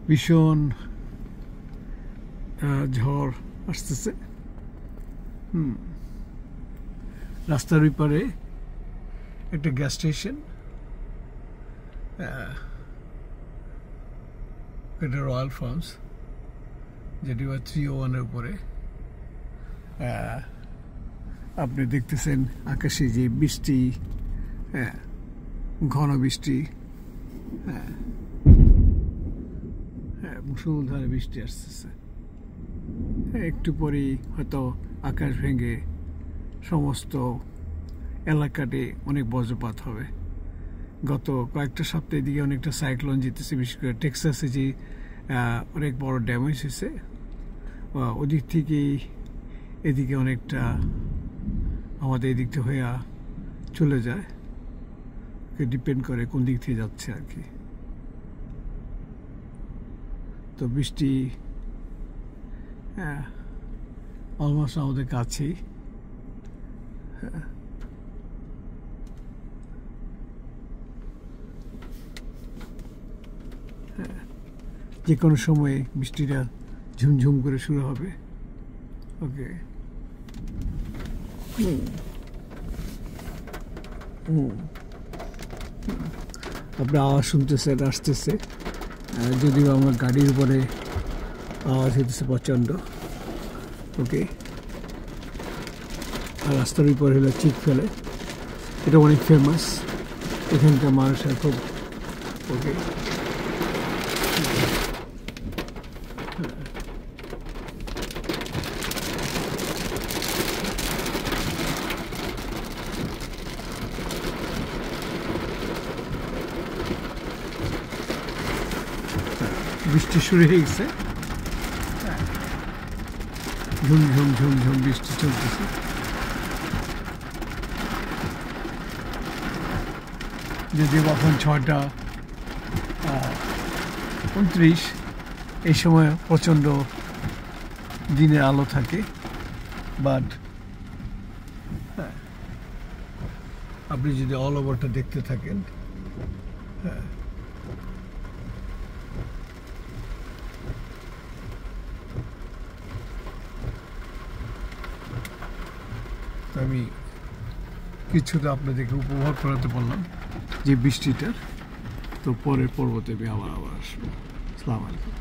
ভীষণ ঝড় আসতেছে। রাস্তার ওই পারে একটা গ্যাস স্টেশন, এটা রয়্যাল ফার্মস, যেটি 301-এর উপরে। আপনি দেখতেছেন আকাশে যে বৃষ্টি, ঘন বৃষ্টি, মুষলধারে বৃষ্টি আসতেছে। একটু পরেই হয়তো আকাশ ভেঙে সমস্ত এলাকাতে অনেক বজ্রপাত হবে। গত কয়েকটা সপ্তাহের দিকে অনেকটা সাইক্লোন যেতেছে, বিশেষ করে টেক্সাসে যে অনেক বড় ড্যামেজ হয়েছে, ওদিক থেকেই এদিকে অনেকটা আমাদের এদিকটা হয়ে চলে যায়। ডিপেন্ড করে কোন দিক থেকে যাচ্ছে আর কি। তো বৃষ্টি অলমোস্ট আমাদের কাছেই। যে কোনো সময় বৃষ্টিটা ঝুমঝুম করে শুরু হবে। ওকে, আপনি আওয়াজ শুনতেছেন, আসতেছে, যদিও আমার গাড়ির উপরে আওয়াজ হইতেছে প্রচণ্ড। ওকে, আর রাস্তার উপরে হলো চিকফেলে, এটা অনেক ফেমাস এখানকার মানুষের খুব। ওকে, বৃষ্টি শুরু হয়ে গেছে, ঝুমঝুম ঝুমঝুম বৃষ্টি চলতেছে। যদিও এখন 6:29, এই সময় প্রচণ্ড দিনের আলো থাকে, বাট আপনি যদি অল ওভারটা দেখতে থাকেন, আমি কিছুটা আপনাদেরকে উপভোগ করাতে পারলাম যে বৃষ্টিটার। তো পরের পর্বতে আমি আবার আসবো। আসসালামু আলাইকুম।